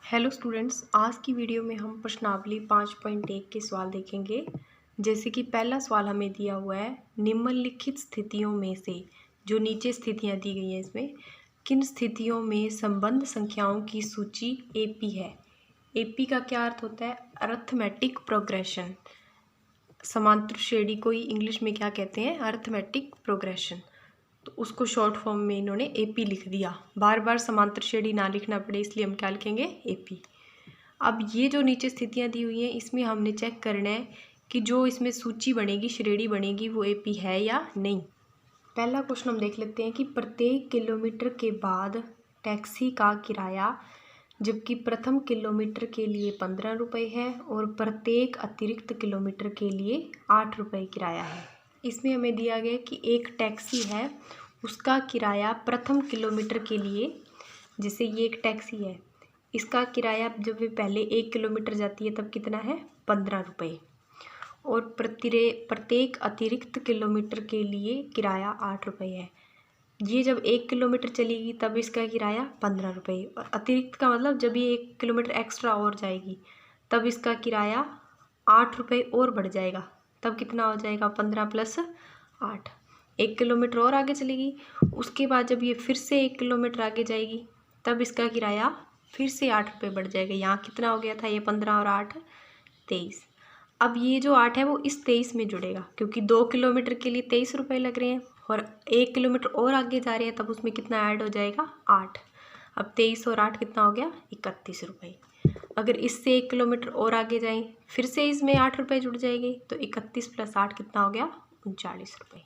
Hello students, आज की video में हम प्रश्नावली 5.1 के सवाल देखेंगे। जैसे कि पहला सवाल हमें दिया हुआ है, निम्नलिखित स्थितियों में से जो नीचे स्थितियां दी गई हैं इसमें किन स्थितियों में संबंध संख्याओं की सूची एपी है। एपी का क्या अर्थ होता है? Arithmetic progression. समांतर श्रेणी को ही इंग्लिश में क्या कहते हैं? Arithmetic progression. तो उसको शॉर्ट फॉर्म में इन्होंने एपी लिख दिया। बार बार समांतर श्रेणी ना लिखना पड़े इसलिए हम क्या लिखेंगे? एपी। अब ये जो नीचे स्थितियां दी हुई हैं इसमें हमने चेक करना है कि जो इसमें सूची बनेगी, श्रेणी बनेगी, वो एपी है या नहीं। पहला क्वेश्चन हम देख लेते हैं कि प्रत्येक किलोमीटर के बाद टैक्सी का किराया जबकि प्रथम किलोमीटर के लिए 15 रुपये है और प्रत्येक अतिरिक्त किलोमीटर के लिए 8 रुपये किराया है। इसमें हमें दिया गया कि एक टैक्सी है, उसका किराया प्रथम किलोमीटर के लिए, जैसे ये एक टैक्सी है, इसका किराया जब वे पहले 1 किलोमीटर जाती है तब कितना है? 15 रुपये। और प्रत्येक अतिरिक्त किलोमीटर के लिए किराया 8 रुपये है। ये जब 1 किलोमीटर चलेगी तब इसका किराया 15 रुपये, और अतिरिक्त का मतलब जब ये 1 किलोमीटर एक्स्ट्रा और जाएगी तब इसका किराया 8 रुपये और बढ़ जाएगा। तब कितना हो जाएगा? 15 + 8। 1 किलोमीटर और आगे चलेगी, उसके बाद जब ये फिर से 1 किलोमीटर आगे जाएगी तब इसका किराया फिर से 8 रुपये बढ़ जाएगा। यहाँ कितना हो गया था? ये 15 और 8 23। अब ये जो 8 है वो इस 23 में जुड़ेगा, क्योंकि 2 किलोमीटर के लिए 23 रुपये लग रहे हैं और 1 किलोमीटर और आगे जा रहे हैं तब उसमें कितना ऐड हो जाएगा? 8। अब 23 और 8 कितना हो गया? 31 रुपये। अगर इससे 1 किलोमीटर और आगे जाएं फिर से इसमें 8 रुपये जुड़ जाएंगे, तो 31 + 8 कितना हो गया? 39 रुपये।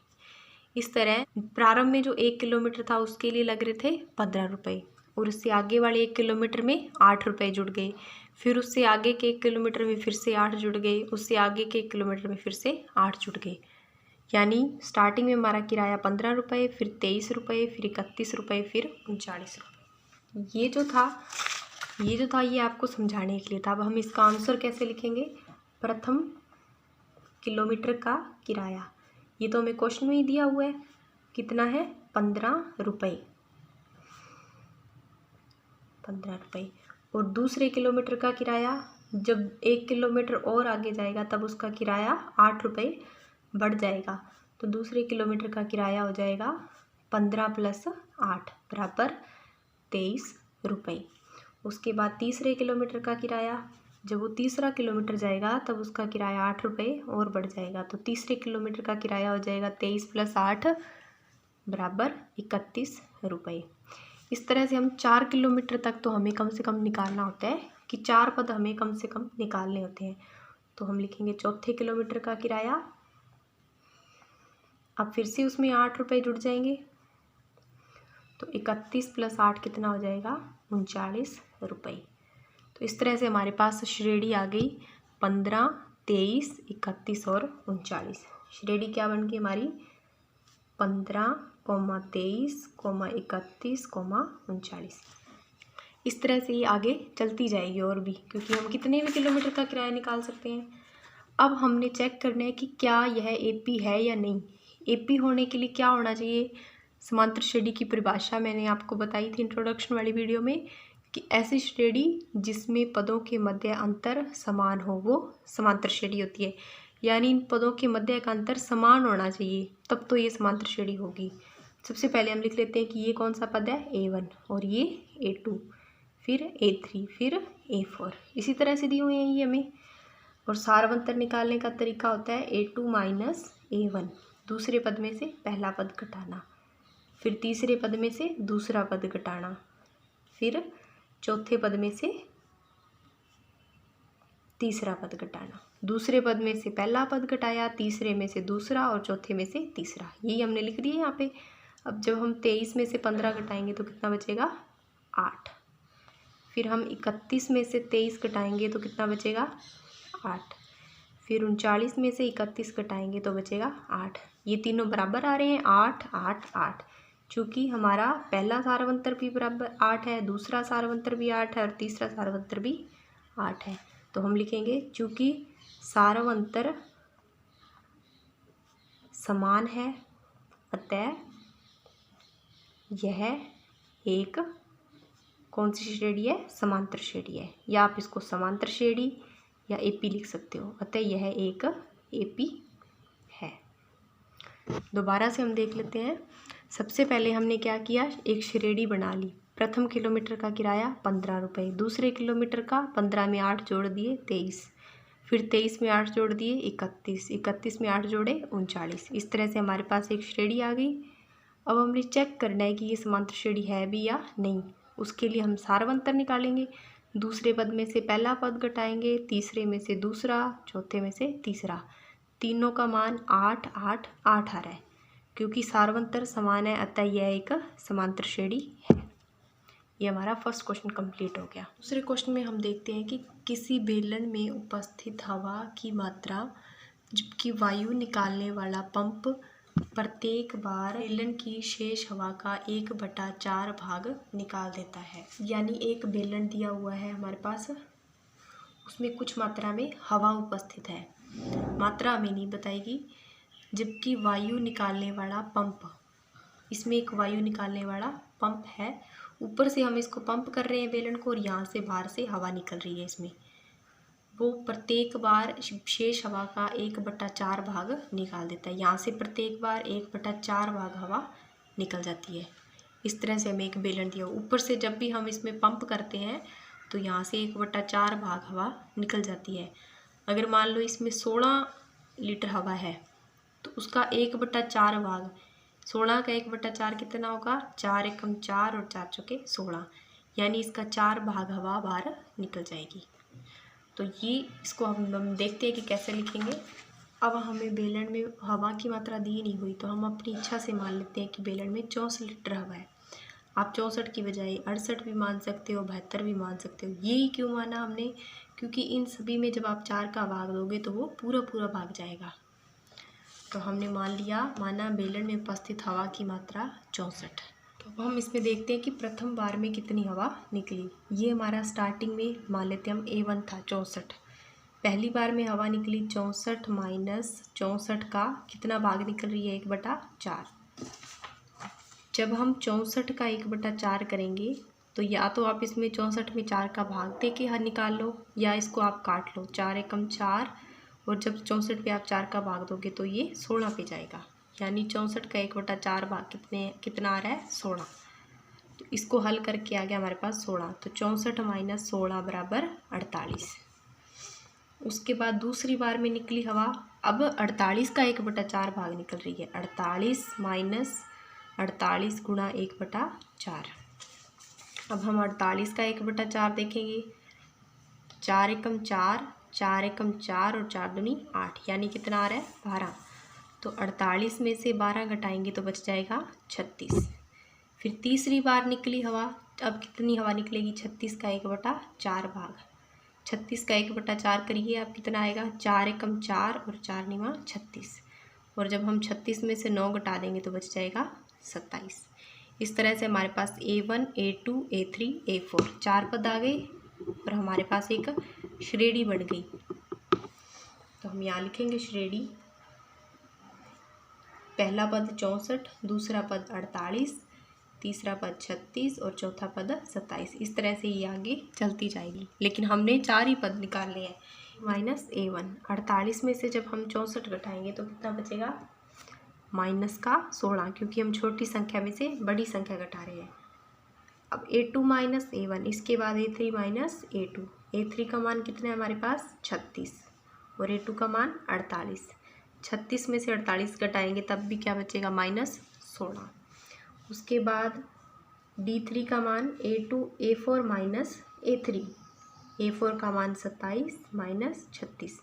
इस तरह प्रारंभ में जो 1 किलोमीटर था उसके लिए लग रहे थे 15 रुपये, और उससे आगे वाले 1 किलोमीटर में 8 रुपये जुड़ गए, फिर उससे आगे के 1 किलोमीटर में फिर से 8 जुड़ गए, उससे आगे के 1 किलोमीटर में फिर से 8 जुड़ गए। यानी स्टार्टिंग में हमारा किराया 15 रुपये, फिर 23 रुपये, फिर 31 रुपये, फिर 39 रुपये। ये जो था ये आपको समझाने के लिए था। अब हम इसका आंसर कैसे लिखेंगे? प्रथम किलोमीटर का किराया, ये तो हमें क्वेश्चन में ही दिया हुआ है, कितना है? 15 रुपये। 15 रुपये। और दूसरे किलोमीटर का किराया जब 1 किलोमीटर और आगे जाएगा तब उसका किराया 8 रुपये बढ़ जाएगा, तो दूसरे किलोमीटर का किराया हो जाएगा 15 + 8 = 23 रुपये। उसके बाद तीसरे किलोमीटर का किराया, जब वो तीसरा किलोमीटर जाएगा तब उसका किराया 8 रुपये और बढ़ जाएगा, तो तीसरे किलोमीटर का किराया हो जाएगा 23 + 8 = 31 रुपये। इस तरह से हम 4 किलोमीटर तक तो हमें कम से कम निकालना होता है कि 4 पद हमें कम से कम निकालने होते हैं। तो हम लिखेंगे चौथे किलोमीटर का किराया। अब फिर से उसमें 8 रुपये जुड़ जाएंगे, तो 31 + 8 कितना हो जाएगा? 39 रुपये। तो इस तरह से हमारे पास श्रेणी आ गई 15, 23, 31 और 39। श्रेणी क्या बन गई हमारी? 15, 23, 31, 39। इस तरह से ये आगे चलती जाएगी और भी, क्योंकि हम कितने भी किलोमीटर का किराया निकाल सकते हैं। अब हमने चेक करना है कि क्या यह एपी है या नहीं। एपी होने के लिए क्या होना चाहिए? समांतर श्रेणी की परिभाषा मैंने आपको बताई थी इंट्रोडक्शन वाली वीडियो में, कि ऐसी श्रेणी जिसमें पदों के मध्य अंतर समान हो वो समांतर श्रेणी होती है। यानी इन पदों के मध्य का अंतर समान होना चाहिए, तब तो ये समांतर श्रेणी होगी। सबसे पहले हम लिख लेते हैं कि ये कौन सा पद है? A1, और ये A2, फिर A3, फिर A4। इसी तरह से दी हुई है ये हमें। और सारवंतर निकालने का तरीका होता है A2 - A1। दूसरे पद में से पहला पद घटाना, फिर तीसरे पद में से दूसरा पद घटाना, फिर चौथे पद में से तीसरा पद घटाना। दूसरे पद में से पहला पद घटाया, तीसरे में से दूसरा और चौथे में से तीसरा। यही हमने लिख दिया यहाँ पे। अब जब हम 23 में से 15 घटाएंगे तो कितना बचेगा? 8। फिर हम 31 में से 23 घटाएंगे तो कितना बचेगा? 8। फिर 39 में से 31 घटाएंगे तो बचेगा 8। ये तीनों बराबर आ रहे हैं, 8, 8, 8। चूँकि हमारा पहला सारवंतर भी बराबर 8 है, दूसरा सारवंतर भी 8 है और तीसरा सारवंतर भी 8 है, तो हम लिखेंगे चूँकि सारवंतर समान है अतः यह एक कौन सी श्रेणी है? समांतर श्रेणी है, या आप इसको समांतर श्रेणी या एपी लिख सकते हो। अतः यह एक एपी है। दोबारा से हम देख लेते हैं। सबसे पहले हमने क्या किया, एक श्रेणी बना ली। प्रथम किलोमीटर का किराया 15 रुपये, दूसरे किलोमीटर का 15 में 8 जोड़ दिए 23, फिर 23 में 8 जोड़ दिए 31, 31 में 8 जोड़े 39। इस तरह से हमारे पास एक श्रेणी आ गई। अब हमने चेक करना है कि ये समांतर श्रेणी है भी या नहीं। उसके लिए हम सारवंतर निकालेंगे। दूसरे पद में से पहला पद घटाएंगे, तीसरे में से दूसरा, चौथे में से तीसरा। तीनों का मान 8 8 8 आ रहा है। क्योंकि सारवंतर समान है अतः यह एक समांतर श्रेणी है। ये हमारा फर्स्ट क्वेश्चन कंप्लीट हो गया। दूसरे क्वेश्चन में हम देखते हैं कि किसी बेलन में उपस्थित हवा की मात्रा जबकि वायु निकालने वाला पंप प्रत्येक बार बेलन की शेष हवा का 1/4 भाग निकाल देता है। यानी एक बेलन दिया हुआ है हमारे पास, उसमें कुछ मात्रा में हवा उपस्थित है, मात्रा हमें नहीं बताएगी। जबकि वायु निकालने वाला पंप, इसमें एक वायु निकालने वाला पंप है, ऊपर से हम इसको पंप कर रहे हैं बेलन को, और यहाँ से बाहर से हवा निकल रही है इसमें। वो प्रत्येक बार शेष हवा का 1/4 भाग निकाल देता है। यहाँ से प्रत्येक बार 1/4 भाग हवा निकल जाती है। इस तरह से हमें एक बेलन दिया। ऊपर से जब भी हम इसमें पंप करते हैं तो यहाँ से 1/4 भाग हवा निकल जाती है। अगर मान लो इसमें 16 लीटर हवा है तो उसका 1/4 भाग, 16 का 1/4 कितना होगा? 4 एकम 4 और 4 चौके 16, यानी इसका 4 भाग हवा बाहर निकल जाएगी। तो ये इसको हम देखते हैं कि कैसे लिखेंगे। अब हमें बेलन में हवा की मात्रा दी नहीं हुई तो हम अपनी इच्छा से मान लेते हैं कि बेलन में 64 लीटर हवा है। आप 64 की बजाय 68 भी मान सकते हो, 72 भी मान सकते हो। यही क्यों माना हमने? क्योंकि इन सभी में जब आप 4 का भाग दोगे तो वो पूरा पूरा भाग जाएगा। तो हमने माना बेलन में उपस्थित हवा की मात्रा 64। तो अब हम इसमें देखते हैं कि प्रथम बार में कितनी हवा निकली। ये हमारा स्टार्टिंग में मान लेते हैं हम A1 था 64। पहली बार में हवा निकली 64 माइनस 64 का कितना भाग निकल रही है? 1/4। जब हम 64 का 1/4 करेंगे तो या तो आप इसमें 64 में 4 का भाग दे के निकाल लो, या इसको आप काट लो। 4 एकम 4, और जब 64 पे आप 4 का भाग दोगे तो ये 16 पे जाएगा। यानी 64 का 1/4 भाग कितना आ रहा है? 16। तो इसको हल करके आ गया हमारे पास 16। तो 64 माइनस 16 बराबर 48। उसके बाद दूसरी बार में निकली हवा, अब 48 का 1/4 भाग निकल रही है। 48 माइनस 48 गुणा 1/4। अब हम 48 का 1/4 देखेंगे। 4 एकम 4, 4 एकम 4 और 4 दूनी 8, यानी कितना आ रहा है? 12। तो 48 में से 12 घटाएंगे तो बच जाएगा 36। फिर तीसरी बार निकली हवा, अब कितनी हवा निकलेगी? 36 का 1/4 भाग। 36 का 1/4 करिए, अब कितना आएगा? 4 एकम 4 और 4 निमा 36, और जब हम 36 में से 9 घटा देंगे तो बच जाएगा 27। इस तरह से हमारे पास A1, A2, A3, A4 4 पद आ गए और हमारे पास एक श्रेणी बन गई। तो हम यहाँ लिखेंगे श्रेणी। पहला पद 64, दूसरा पद 48, तीसरा पद 36 और चौथा पद 27। इस तरह से ये आगे चलती जाएगी, लेकिन हमने 4 ही पद निकालने हैं। माइनस A1, 48 में से जब हम 64 घटाएंगे तो कितना बचेगा? माइनस का 16, क्योंकि हम छोटी संख्या में से बड़ी संख्या घटा रहे हैं। अब A2 माइनस A1, इसके बाद A3 माइनस A2। A3 का मान कितना है हमारे पास? 36, और A2 का मान 48। 36 में से 48 घटाएंगे तब भी क्या बचेगा? माइनस 16। उसके बाद D3 का मान A4 माइनस A3। A4 का मान 27 माइनस 36।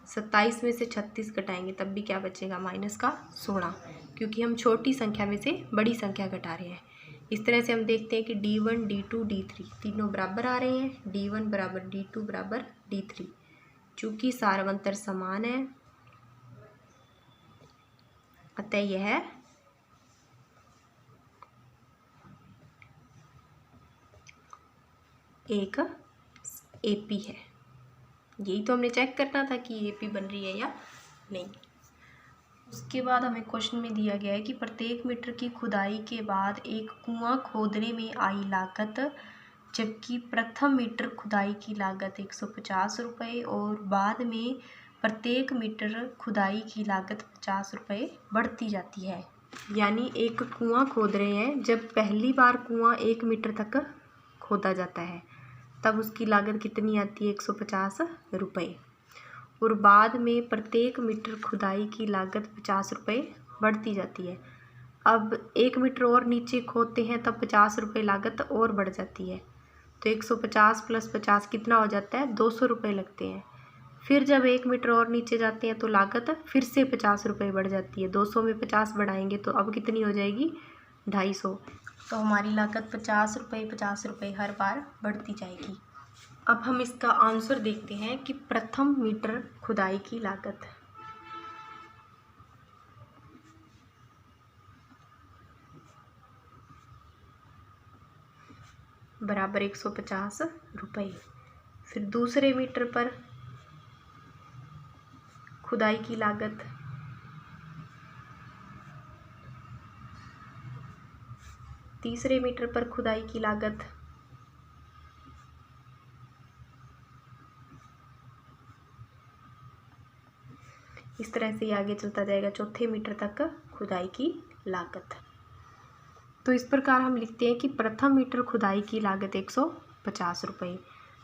27 में से 36 घटाएंगे तब भी क्या बचेगा? माइनस का 16, क्योंकि हम छोटी संख्या में से बड़ी संख्या घटा रहे हैं। इस तरह से हम देखते हैं कि D1, D2, D3 तीनों बराबर आ रहे हैं। D1 बराबर D2 बराबर D3। चूँकि सारवंतर समान है अतः यह एक AP है। यही तो हमने चेक करना था कि AP बन रही है या नहीं। उसके बाद हमें क्वेश्चन में दिया गया है कि प्रत्येक मीटर की खुदाई के बाद एक कुआं खोदने में आई लागत जबकि प्रथम मीटर खुदाई की लागत 150 रुपये और बाद में प्रत्येक मीटर खुदाई की लागत 50 रुपये बढ़ती जाती है। यानी एक कुआं खोद रहे हैं, जब पहली बार कुआं 1 मीटर तक खोदा जाता है तब उसकी लागत कितनी आती है, 150 रुपये, और बाद में प्रत्येक मीटर खुदाई की लागत 50 रुपये बढ़ती जाती है। अब 1 मीटर और नीचे खोदते हैं तब 50 रुपये लागत और बढ़ जाती है, तो 150 + 50 कितना हो जाता है, 200 रुपये लगते हैं। फिर जब 1 मीटर और नीचे जाते हैं तो लागत फिर से 50 रुपये बढ़ जाती है। 200 में 50 बढ़ाएंगे तो अब कितनी हो जाएगी, 250। तो हमारी लागत 50 रुपये हर बार बढ़ती जाएगी। अब हम इसका आंसर देखते हैं कि प्रथम मीटर खुदाई की लागत बराबर 150 रुपये। फिर दूसरे मीटर पर खुदाई की लागत तीसरे मीटर पर खुदाई की लागत इस तरह से आगे चलता जाएगा चौथे मीटर तक खुदाई की लागत। तो इस प्रकार हम लिखते हैं कि प्रथम मीटर खुदाई की लागत 150 रुपये,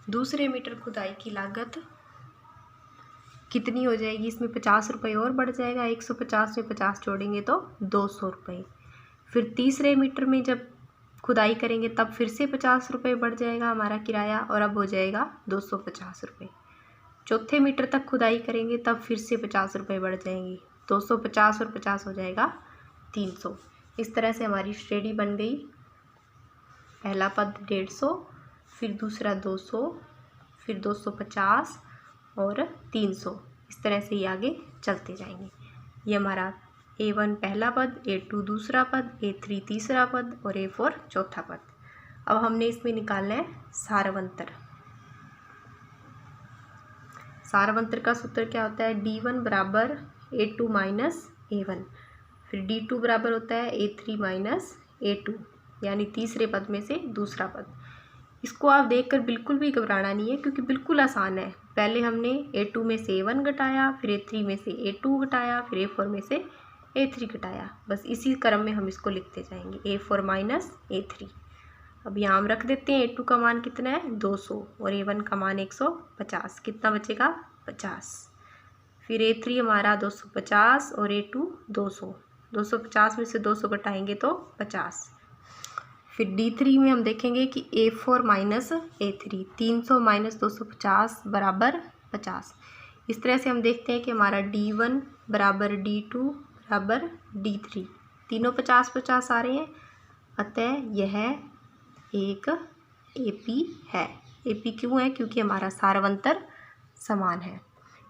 दूसरे मीटर खुदाई की लागत कितनी हो जाएगी, इसमें 50 रुपये और बढ़ जाएगा, 150 में 50 जोड़ेंगे तो 200 रुपये। फिर तीसरे मीटर में जब खुदाई करेंगे तब फिर से 50 रुपये बढ़ जाएगा हमारा किराया, और अब हो जाएगा 250 रुपये। चौथे मीटर तक खुदाई करेंगे तब फिर से 50 रुपये बढ़ जाएंगे, 250 और 50 हो जाएगा 300। इस तरह से हमारी श्रेणी बन गई। पहला पद 150, फिर दूसरा 200, फिर 250 और 300। इस तरह से ये आगे चलते जाएंगे। ये हमारा A1 पहला पद, A2 दूसरा पद, A3 तीसरा पद और A4 चौथा पद। अब हमने इसमें निकालना है सारवंतर। सारवंतर का सूत्र क्या होता है, D1 बराबर A2 माइनस A1, फिर D2 बराबर होता है A3 माइनस A2, यानी तीसरे पद में से दूसरा पद। इसको आप देखकर बिल्कुल भी घबराना नहीं है, क्योंकि बिल्कुल आसान है। पहले हमने A2 में से A1 घटाया, फिर A3 में से A2 घटाया, फिर A4 में से A3 घटाया, बस इसी क्रम में हम इसको लिखते जाएंगे, A4 माइनस A3। अब यहाँ हम रख देते हैं, A2 का मान कितना है, 200, और A1 का मान 150, कितना बचेगा, 50। फिर A3 हमारा 250 और A2 200, 250 में से 200 घटाएंगे तो 50। फिर D3 में हम देखेंगे कि A4 माइनस A3, 300 माइनस 250 बराबर 50। इस तरह से हम देखते हैं कि हमारा D1 बराबर D2 बराबर D3, तीनों 50-50 आ रहे हैं, अतः यह एक AP है। AP क्यों है, क्योंकि हमारा सारवंतर समान है।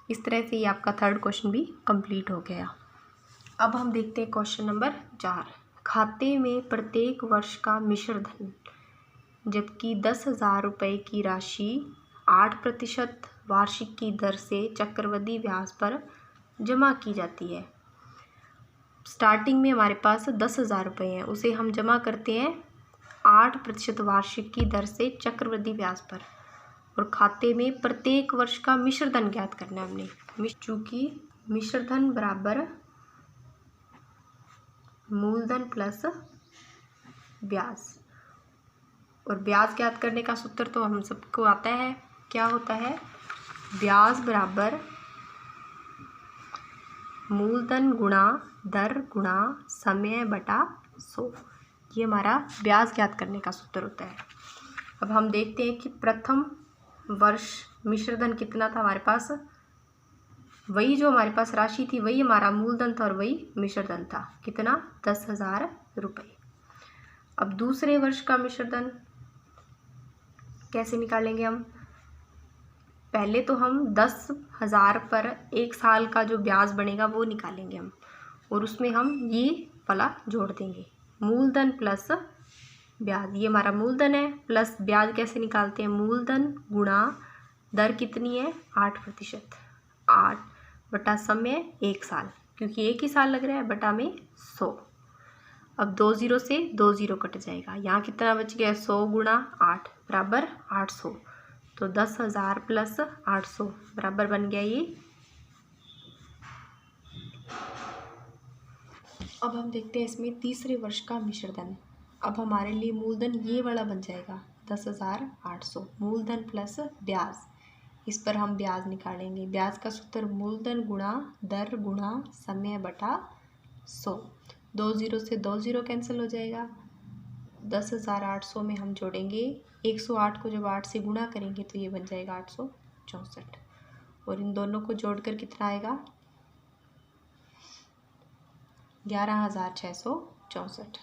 इस तरह से ये आपका थर्ड क्वेश्चन भी कंप्लीट हो गया। अब हम देखते हैं क्वेश्चन नंबर 4। खाते में प्रत्येक वर्ष का मिश्र धन, जबकि 10,000 रुपये की राशि 8% वार्षिक की दर से चक्रवृद्धि ब्याज पर जमा की जाती है। स्टार्टिंग में हमारे पास 10,000 रुपये हैं, उसे हम जमा करते हैं 8% वार्षिक की दर से चक्रवृद्धि ब्याज पर, और खाते में प्रत्येक वर्ष का मिश्र धन ज्ञात करना है हमने। चूँकि मिश्र धन बराबर मूलधन प्लस ब्याज, और ब्याज ज्ञात करने का सूत्र तो हम सबको आता है, क्या होता है, ब्याज बराबर मूलधन गुणा दर गुणा समय बटा 100। ये हमारा ब्याज ज्ञात करने का सूत्र होता है। अब हम देखते हैं कि प्रथम वर्ष मिश्र धन कितना था हमारे पास, वही जो हमारे पास राशि थी वही हमारा मूलधन था और वही मिश्र धन था, कितना, 10,000 रुपये। अब दूसरे वर्ष का मिश्र धन कैसे निकालेंगे हम, पहले तो हम 10,000 पर 1 साल का जो ब्याज बनेगा वो निकालेंगे हम, और उसमें हम ये वाला जोड़ देंगे, मूलधन प्लस ब्याज। ये हमारा मूलधन है, प्लस ब्याज कैसे निकालते हैं, मूलधन गुणा दर कितनी है, 8%, 8 बटा समय 1 साल, क्योंकि 1 ही साल लग रहा है, बटा में 100। अब 2 0 से 2 0 कट जाएगा, यहाँ कितना बच गया, 100 गुणा 8 बराबर 800। तो 10,000 प्लस 800 बराबर बन गया ये। अब हम देखते हैं इसमें तीसरे वर्ष का मिश्रधन। अब हमारे लिए मूलधन ये वाला बन जाएगा 10,800, मूलधन प्लस ब्याज। इस पर हम ब्याज निकालेंगे। ब्याज का सूत्र मूलधन गुणा दर गुणा समय बटा 100। 2 0 से 2 0 कैंसिल हो जाएगा। 10,800 में हम जोड़ेंगे 108 को जब 8 से गुणा करेंगे तो ये बन जाएगा 864, और इन दोनों को जोड़कर कितना आएगा 11,664।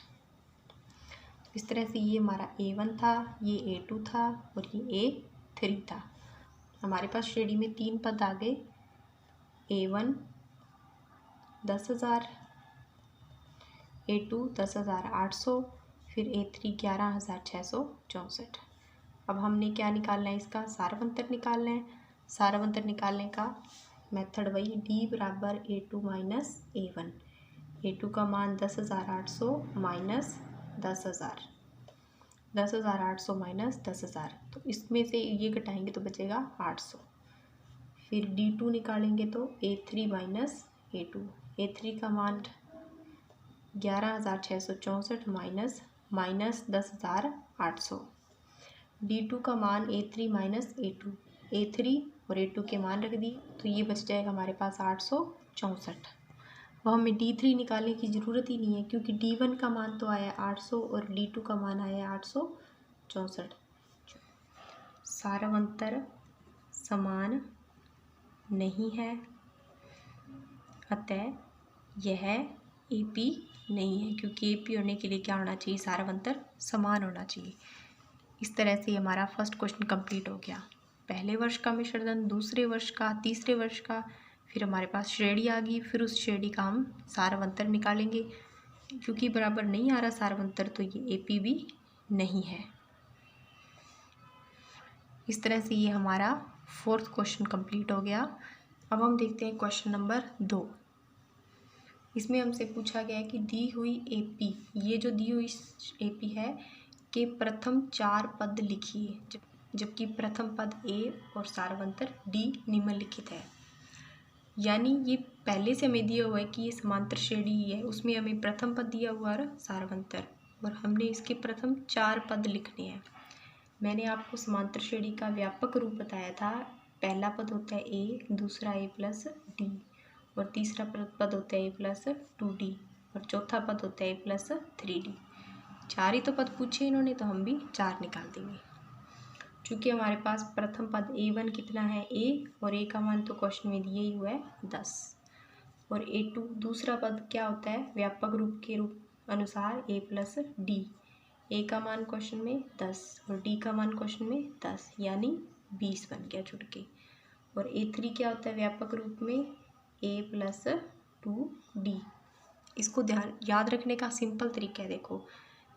इस तरह से ये हमारा A1 था, ये A2 था और ये A3 था। हमारे पास श्रेणी में 3 पद आ गए। A1 10,000, A2 10,800, फिर A3 11,664। अब हमने क्या निकालना है, इसका सारवंतर निकालना है। सारवंतर निकालने का मेथड वही, D बराबर A2 माइनस A1। A2 का मान 10,800 माइनस 10,000, 10,800 माइनस 10,000, तो इसमें से ये घटाएंगे तो बचेगा 800। फिर D2 निकालेंगे तो A3 माइनस A2। A3 का मान 11,664 माइनस 10,800। D2 का मान A3 माइनस A2, A3 और A2 के मान रख दिए तो ये बच जाएगा हमारे पास 864। अब हमें D3 निकालने की ज़रूरत ही नहीं है, क्योंकि D1 का मान तो आया 800 और D2 का मान आया 864। सारवंतर समान नहीं है, अतः यह AP नहीं है, क्योंकि AP होने के लिए क्या होना चाहिए, सारवंतर समान होना चाहिए। इस तरह से हमारा फर्स्ट क्वेश्चन कंप्लीट हो गया। पहले वर्ष का मिश्रधन, दूसरे वर्ष का, तीसरे वर्ष का, फिर हमारे पास श्रेणी आ गई, फिर उस श्रेणी का हम सारवंतर निकालेंगे। क्योंकि बराबर नहीं आ रहा सारवंतर तो ये AP भी नहीं है। इस तरह से ये हमारा फोर्थ क्वेश्चन कंप्लीट हो गया। अब हम देखते हैं क्वेश्चन नंबर 2। इसमें हमसे पूछा गया है कि दी हुई AP, ये जो दी हुई AP है के प्रथम 4 पद लिखिए, जबकि प्रथम पद A और सारवंतर D निम्नलिखित है। यानी ये पहले से हमें दिया हुआ है कि ये समांतर श्रेणी ही है, उसमें हमें प्रथम पद दिया हुआ है सारवंतर, और हमने इसके प्रथम 4 पद लिखने हैं। मैंने आपको समांतर श्रेणी का व्यापक रूप बताया था। पहला पद होता है A, दूसरा A प्लस D, और तीसरा पद होता है A प्लस 2D, और चौथा पद होता है A प्लस 3D। 4 ही तो पद पूछे इन्होंने, तो हम भी 4 निकाल देंगे। चूँकि हमारे पास प्रथम पद A1 कितना है A, और A का मान तो क्वेश्चन में दिया ही हुआ है 10, और A2 दूसरा पद क्या होता है व्यापक रूप के रूप अनुसार A प्लस D। A का मान क्वेश्चन में 10 और D का मान क्वेश्चन में 10, यानी 20 बन गया जुड़ के। और A3 क्या होता है व्यापक रूप में A प्लस 2D। इसको ध्यान याद रखने का सिंपल तरीका है, देखो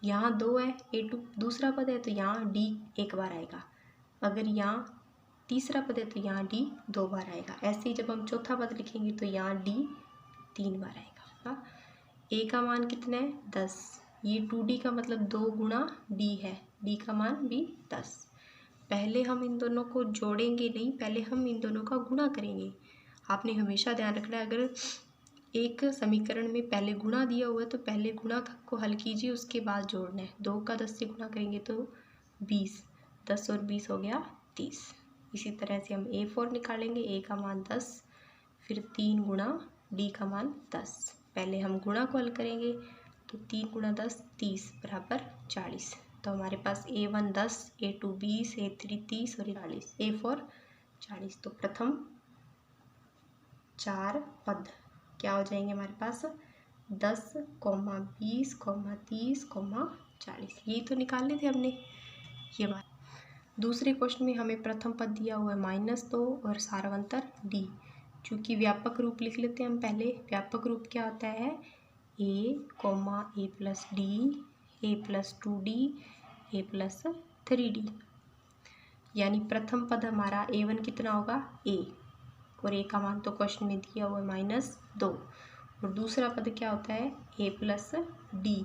यहाँ 2 है, A2 दूसरा पद है तो यहाँ D एक बार आएगा, अगर यहाँ तीसरा पद है तो यहाँ D 2 बार आएगा। ऐसे ही जब हम चौथा पद लिखेंगे तो यहाँ D 3 बार आएगा। A का मान कितना है 10, ये 2D का मतलब 2 गुणा D है, D का मान भी 10। पहले हम इन दोनों को जोड़ेंगे नहीं, पहले हम इन दोनों का गुणा करेंगे। आपने हमेशा ध्यान रखना है, अगर एक समीकरण में पहले गुणा दिया हुआ है तो पहले गुणा को हल कीजिए, उसके बाद जोड़ना है। 2 का 10 से गुणा करेंगे तो 20, 10 और 20 हो गया 30। इसी तरह से हम A4 निकालेंगे, A का मान 10, फिर 3 गुणा D का मान 10। पहले हम गुणा को हल करेंगे तो 3 गुणा 10 30 बराबर 40। तो हमारे पास A1 10, A2 20, A3 30 और 40, A4 40। तो प्रथम 4 पद क्या हो जाएंगे हमारे पास 10, 20, 30, 40। यही तो निकालने थे हमने ये बात। दूसरे क्वेश्चन में हमें प्रथम पद दिया हुआ है -2 और सारवंतर D। चूँकि व्यापक रूप लिख लेते हैं हम पहले। व्यापक रूप क्या होता है A, A plus D, A plus 2D, A plus 3D। यानी प्रथम पद हमारा A1 कितना होगा A, और A का मान तो क्वेश्चन में दिया हुआ है -2, और दूसरा पद क्या होता है A प्लस D।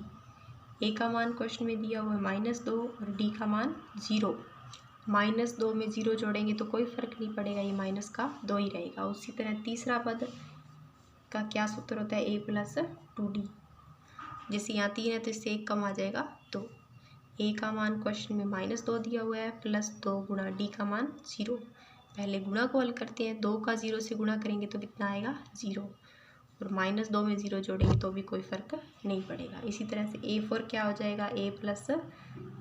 A का मान क्वेश्चन में दिया हुआ है -2 और D का मान 0, -2 में 0 जोड़ेंगे तो कोई फ़र्क नहीं पड़ेगा, ये माइनस का 2 ही रहेगा। उसी तरह तीसरा पद का क्या सूत्र होता है, a + 2d। जैसे यहाँ 3 है तो इससे 1 कम आ जाएगा, तो a का मान क्वेश्चन में -2 दिया हुआ है, +2 गुणा d का मान 0। पहले गुणा को हल करते हैं, 2 का 0 से गुणा करेंगे तो कितना आएगा 0, और -2 में 0 जोड़ेंगे तो भी कोई फ़र्क नहीं पड़ेगा। इसी तरह से a4 क्या हो जाएगा, a +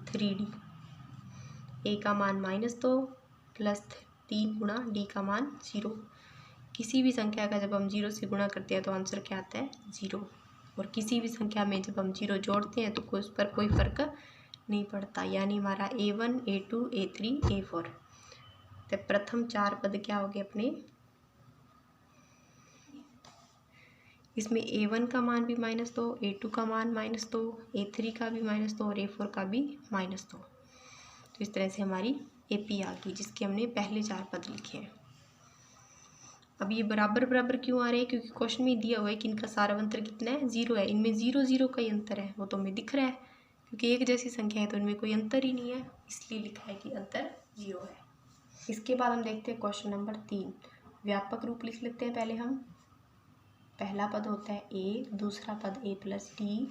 3d। a का मान -2 + 3 गुणा d का मान 0। किसी भी संख्या का जब हम 0 से गुणा करते हैं तो आंसर क्या आता है 0, और किसी भी संख्या में जब हम 0 जोड़ते हैं तो उस पर कोई फ़र्क नहीं पड़ता। यानी हमारा a1 a2 a3 a4। तो प्रथम 4 पद क्या हो गए अपने, इसमें a1 का मान भी -2, a2 का मान -2, a3 का भी -2 और a4 का भी -2। तो इस तरह से हमारी AP आ गई, जिसके हमने पहले 4 पद लिखे हैं। अब ये बराबर बराबर क्यों आ रहे हैं, क्योंकि क्वेश्चन में दिया हुआ है कि इनका सारा अंतर कितना है 0 है। इनमें 0 0 का ही अंतर है, वो तो हमें दिख रहा है, क्योंकि एक जैसी संख्या है तो इनमें कोई अंतर ही नहीं है, इसलिए लिखा है कि अंतर 0 है। इसके बाद हम देखते हैं क्वेश्चन नंबर 3। व्यापक रूप लिख लेते हैं पहले हम। पहला पद होता है a, दूसरा पद a + d,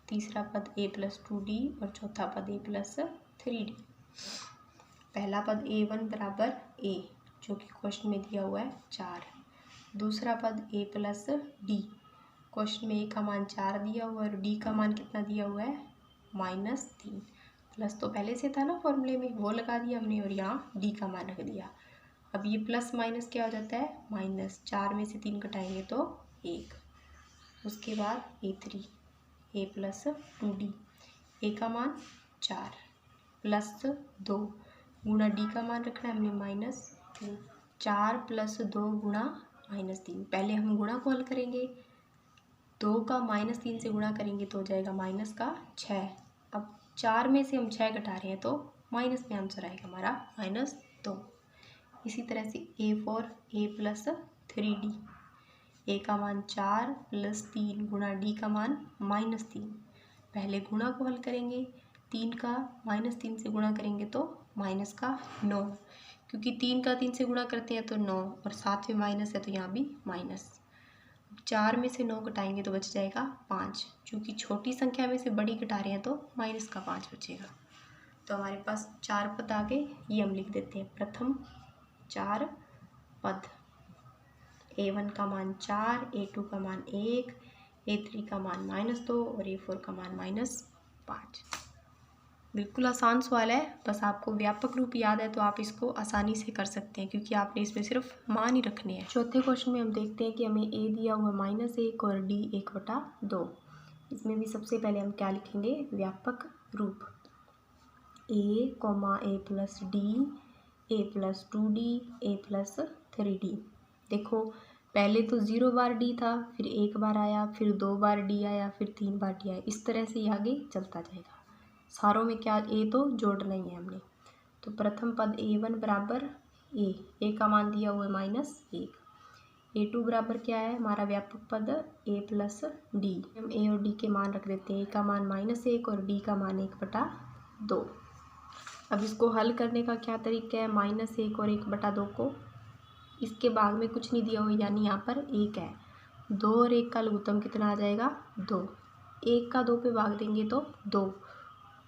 तीसरा पद a + 2d और चौथा पद a + 3d। पहला पद a1 बराबर a, जो कि क्वेश्चन में दिया हुआ है 4। दूसरा पद a + d, क्वेश्चन में a का मान 4 दिया हुआ है और d का मान कितना दिया हुआ है -3। प्लस तो पहले से था ना फॉर्मूले में, वो लगा दिया हमने और यहाँ d का मान रख दिया। अब ये प्लस माइनस क्या हो जाता है माइनस, 4 में से 3 घटाएंगे तो 1। उसके बाद a3 a + 2d, a का मान 4 + 2 गुणा d का मान रखना है हमने -3। 4 + 2 गुणा -3। पहले हम गुणा को हल करेंगे, 2 का -3 से गुणा करेंगे तो हो जाएगा -6। अब 4 में से हम 6 घटा रहे हैं तो माइनस में आंसर आएगा हमारा -2। इसी तरह से a4 a + 3d, a का मान 4 + 3 गुणा d का मान -3। पहले गुणा को हल करेंगे, 3 का -3 से गुणा करेंगे तो -9, क्योंकि 3 का 3 से गुणा करते हैं तो 9 और साथ में माइनस है तो यहाँ भी माइनस। 4 में से 9 घटाएंगे तो बच जाएगा 5, क्योंकि छोटी संख्या में से बड़ी घटा रहे हैं तो -5 बचेगा। तो हमारे पास 4 पद आ गए, ये हम लिख देते हैं। प्रथम 4 पद, a1 का मान 4, a2 का मान 1, a3 का मान -2 और a4 का मान -5। बिल्कुल आसान सवाल है, बस आपको व्यापक रूप याद है तो आप इसको आसानी से कर सकते हैं, क्योंकि आपने इसमें सिर्फ मान ही रखने हैं। चौथे क्वेश्चन में हम देखते हैं कि हमें a दिया हुआ -1 और d 1/2। इसमें भी सबसे पहले हम क्या लिखेंगे, व्यापक रूप। a, a + d, a + 2d, a + 3d। देखो पहले तो 0 बार d था, फिर 1 बार आया, फिर 2 बार d आया, फिर 3 बार d आया। इस तरह से ये आगे चलता जाएगा। सारों में क्या a तो जोड़ना ही है हमने। तो प्रथम पद a1 बराबर a का मान दिया हुआ है -1। a2 बराबर क्या है हमारा व्यापक पद a + d। हम a और d के मान रख देते हैं, a का मान -1 और d का मान 1/2। अब इसको हल करने का क्या तरीका है, -1 और 1/2 को इसके भाग में कुछ नहीं दिया हुआ, यानी यहाँ पर 1 है। 2 और 1 का लघुत्तम कितना आ जाएगा 2। 1 का 2 पे भाग देंगे तो 2।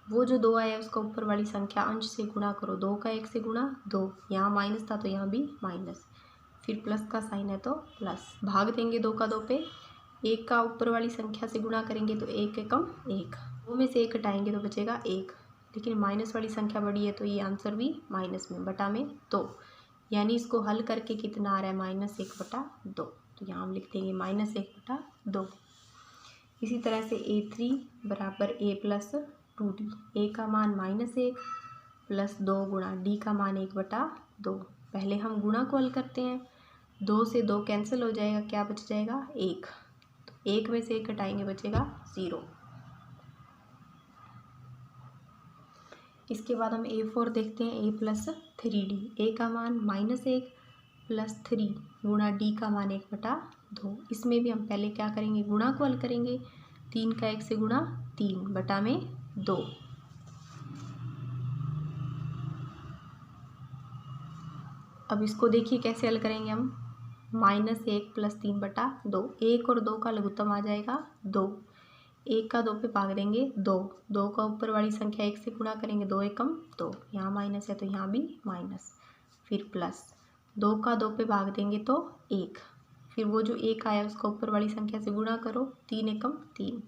वो जो 2 आया उसका ऊपर वाली संख्या अंश से गुणा करो, 2 का 1 से गुणा 2। यहाँ माइनस था तो यहाँ भी माइनस, फिर प्लस का साइन है तो प्लस। भाग देंगे 2 का 2 पे, 1 का ऊपर वाली संख्या से गुणा करेंगे तो 1 एकम 1। 2 में से 1 घटाएंगे तो बचेगा 1, लेकिन माइनस वाली संख्या बड़ी है तो ये आंसर भी माइनस में बटा में 2। यानी इसको हल करके कितना आ रहा है -1/2। तो यहाँ हम लिख देंगे -1/2। इसी तरह से a3 बराबर a + 2d, a का मान -1 + 2 गुणा d का मान 1/2। पहले हम गुणा को हल करते हैं, 2 से 2 कैंसिल हो जाएगा, क्या बच जाएगा 1। तो 1 में से 1 घटाएंगे बचेगा 0। इसके बाद हम a4 देखते हैं, a + 3d, a का मान -1 + 3 गुणा d का मान 1/2। इसमें भी हम पहले क्या करेंगे, गुणा को हल करेंगे, 3 का 1 से गुणा 3 बटा में 2। अब इसको देखिए कैसे हल करेंगे हम। -1 + 3/2, 1 और 2 का लघुत्तम आ जाएगा 2, 1 का 2 पे भाग देंगे 2, 2 का ऊपर वाली संख्या 1 से गुणा करेंगे, 2 एकम 2, यहाँ माइनस है तो यहाँ भी माइनस, फिर प्लस 2 का 2 पे भाग देंगे तो 1, फिर वो जो 1 आया उसका ऊपर वाली संख्या से गुणा करो, 3 एकम 3।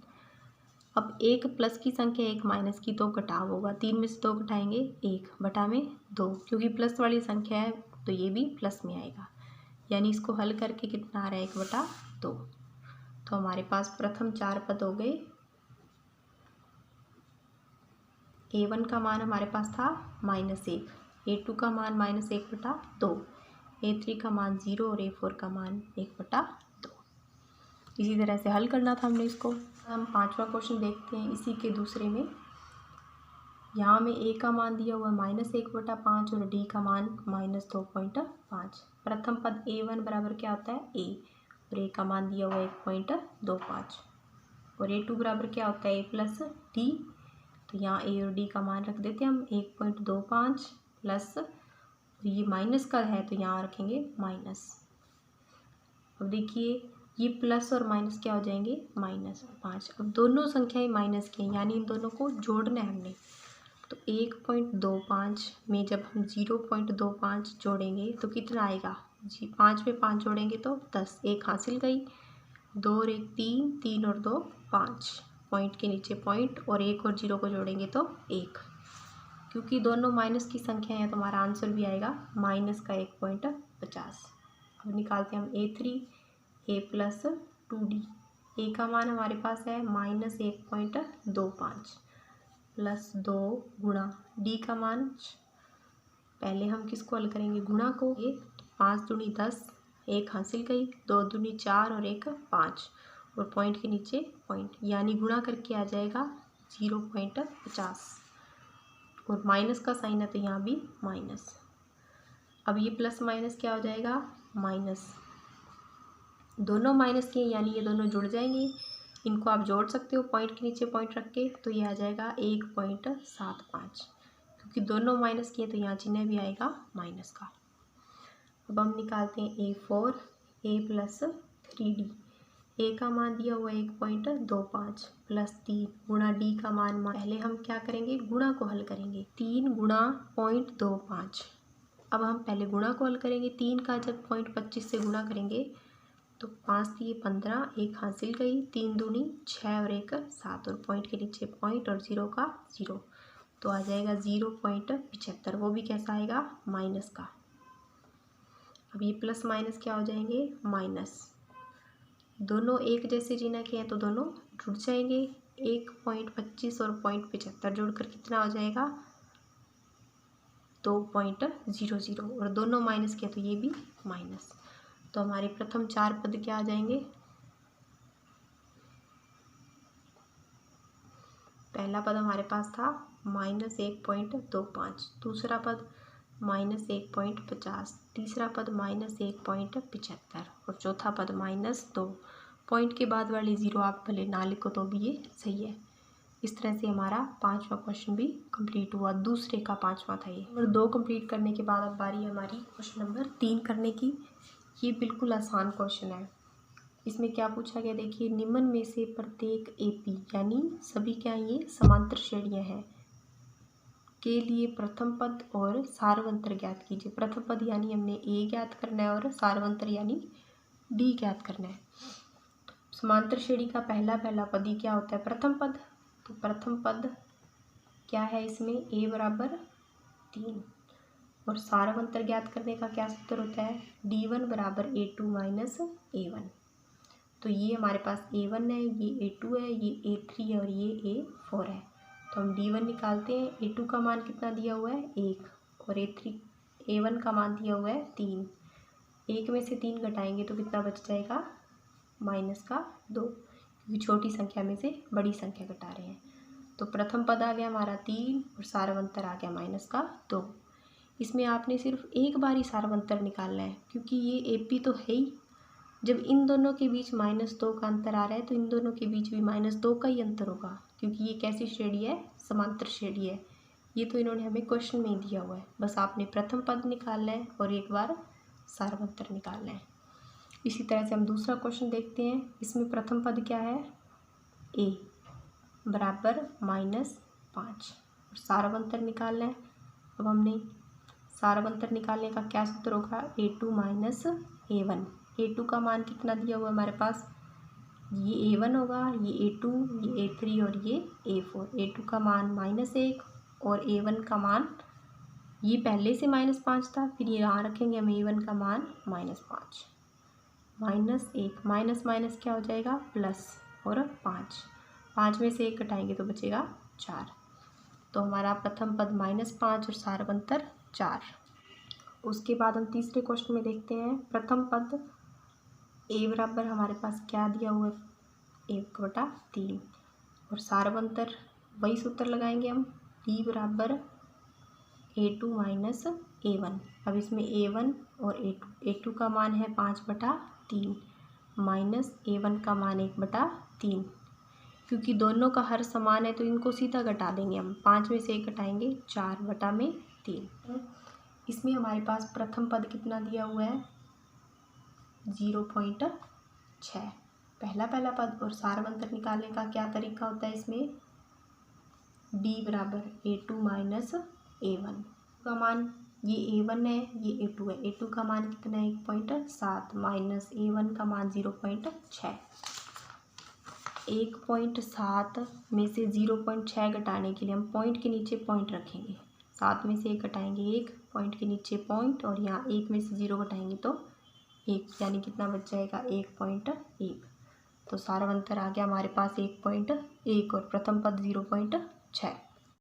अब 1 प्लस की संख्या 1 माइनस की तो घटाव होगा, 3 में से 2 घटाएंगे 1 बटा में 2, क्योंकि प्लस वाली संख्या है तो ये भी प्लस में आएगा, यानी इसको हल करके कितना आ रहा है 1/2। तो हमारे पास प्रथम 4 पद हो गए। a1 का मान हमारे पास था -1, a2 का मान -1/2, a3 का मान 0 और a4 का मान 1/2। इसी तरह से हल करना था हमने इसको। हम 5वां क्वेश्चन देखते हैं इसी के दूसरे में। यहाँ में a का मान दिया हुआ है -1/5 और d का मान -2.5। प्रथम पद a1 बराबर क्या होता है a, और a का मान दिया हुआ है 1.25, और a2 बराबर क्या होता है a + d, तो यहाँ a और d का मान रख देते हैं हम 1.25 प्लस, ये माइनस का है तो यहाँ रखेंगे माइनस। अब देखिए ये प्लस और माइनस क्या हो जाएंगे -5। अब दोनों संख्याएं माइनस की हैं, यानी इन दोनों को जोड़ना है हमने। तो 1.25 में जब हम 0.25 जोड़ेंगे तो कितना आएगा जी, 5 में 5 जोड़ेंगे तो 10, 1 हासिल गई, 2 और 1 3, 3 और 2 5, पॉइंट के नीचे पॉइंट, और 1 और 0 को जोड़ेंगे तो 1, क्योंकि दोनों माइनस की संख्या है तो हमारा आंसर भी आएगा -1.50। अब निकालते हैं हम a3, a + 2d। a का मान हमारे पास है -1.25 प्लस 2 गुणा d का मान, पहले हम किसको हल करेंगे गुणा को, ये 5 दूनी 10, 1 हासिल गई, 2 दूनी 4 और 1 5, और पॉइंट के नीचे पॉइंट, यानी गुणा करके आ जाएगा 0.50, और माइनस का साइन है तो यहाँ भी माइनस। अब ये प्लस माइनस क्या हो जाएगा माइनस, दोनों माइनस के यानी ये दोनों जुड़ जाएंगे, इनको आप जोड़ सकते हो पॉइंट के नीचे पॉइंट रख के, तो ये आ जाएगा 1.75, क्योंकि दोनों माइनस किए तो यहाँ चिन्ह भी आएगा माइनस का। अब हम निकालते हैं a4, a + 3d। a का मान दिया हुआ 1.25 प्लस 3 गुणा d का मान, पहले हम क्या करेंगे गुणा को हल करेंगे, 3 गुणा 0.25। अब हम पहले गुणा को हल करेंगे, 3 का जब 0.25 से गुणा करेंगे तो 5 दिए 15, 1 हासिल गई, 3 दूनी 6 और 1 7, और पॉइंट के नीचे पॉइंट और 0 का 0, तो आ जाएगा 0.75, वो भी कैसा आएगा माइनस का। अब ये प्लस माइनस क्या हो जाएंगे माइनस, दोनों एक जैसे चिन्ह के हैं तो दोनों जुड़ जाएंगे, 1.25 और 0.75 जोड़कर कितना हो जाएगा 2.00, और दोनों माइनस के तो ये भी माइनस। तो हमारे प्रथम 4 पद क्या आ जाएंगे, पहला पद हमारे पास था -1.25, दूसरा पद -1.50, तीसरा पद -1.75, और चौथा पद -2। पॉइंट के बाद वाली 0 आप भले ना लिखो तो भी ये सही है। इस तरह से हमारा 5वां क्वेश्चन भी कंप्लीट हुआ, दूसरे का 5वां था ये। नंबर 2 कंप्लीट करने के बाद अब बारी हमारी क्वेश्चन नंबर 3 करने की। ये बिल्कुल आसान क्वेश्चन है। इसमें क्या पूछा गया देखिए, निम्न में से प्रत्येक AP यानी सभी क्या ये समांतर श्रेणियाँ हैं के लिए प्रथम पद और सारवंतर ज्ञात कीजिए। प्रथम पद यानी हमने A ज्ञात करना है और सारवंतर यानी D ज्ञात करना है। समांतर श्रेणी का पहला पद ही क्या होता है प्रथम पद, तो प्रथम पद क्या है इसमें A = 3, और सारवंतर ज्ञात करने का क्या सूत्र होता है D1 = A2 - A1। तो ये हमारे पास A1 है, ये A2 है, ये A3 है और ये A4 है। तो हम D1 निकालते हैं, A2 का मान कितना दिया हुआ है 1, और A1 का मान दिया हुआ है 3, 1 में से 3 घटाएंगे तो कितना बच जाएगा -2, क्योंकि छोटी संख्या में से बड़ी संख्या घटा रहे हैं। तो प्रथम पद आ गया हमारा 3 और सारवंतर आ गया -2। इसमें आपने सिर्फ एक बार ही सारवंतर निकालना है, क्योंकि ये AP तो है ही। जब इन दोनों के बीच -2 का अंतर आ रहा है तो इन दोनों के बीच भी -2 का ही अंतर होगा, क्योंकि ये कैसी श्रेणी है समांतर श्रेणी है। ये तो इन्होंने हमें क्वेश्चन में ही दिया हुआ है, बस आपने प्रथम पद निकालना है और एक बार सार्वंतर निकालना है। इसी तरह से हम दूसरा क्वेश्चन देखते हैं। इसमें प्रथम पद क्या है, a बराबर -5 और सार्वंतर निकालना है। अब हमने सार्वंतर निकालने का क्या सूत्र होगा, a2 माइनस a1। a2 का मान कितना दिया हुआ है हमारे पास, ये a1 होगा, ये a2, ये a3 और ये a4। a2 का मान -1 और a1 का मान, ये पहले से -5 था, फिर ये यहाँ रखेंगे हम a1 का मान -5। -1 माइनस माइनस क्या हो जाएगा, प्लस, और 5 में से 1 घटाएंगे तो बचेगा 4। तो हमारा प्रथम पद -5 और सार्वंतर 4। उसके बाद हम तीसरे क्वेश्चन में देखते हैं। प्रथम पद a बराबर हमारे पास क्या दिया हुआ है, 1/3 और सार्वंतर वही सूत्र लगाएंगे हम, b बराबर a2 माइनस a1। अब इसमें a1 और a2 का मान है 5/3 माइनस a1 का मान 1/3। क्योंकि दोनों का हर समान है तो इनको सीधा घटा देंगे हम, 5 में से 1 घटाएंगे 4/3। इसमें हमारे पास प्रथम पद कितना दिया हुआ है, 0.6 पहला पद। और सार्वंतर निकालने का क्या तरीका होता है, इसमें b बराबर a2 माइनस a1 का मान, ये a1 है, ये a2 है, a2 का मान कितना है 1.7 माइनस a1 का मान 0.6। 1.7 में से 0.6 घटाने के लिए हम पॉइंट के नीचे पॉइंट रखेंगे, 7 में से 1 घटाएंगे 1, पॉइंट के नीचे पॉइंट, और यहाँ 1 में से 0 घटाएंगे तो 1, यानी कितना बच जाएगा 1.1। तो सार्वंतर आ गया हमारे पास 1.1 और प्रथम पद 0.6।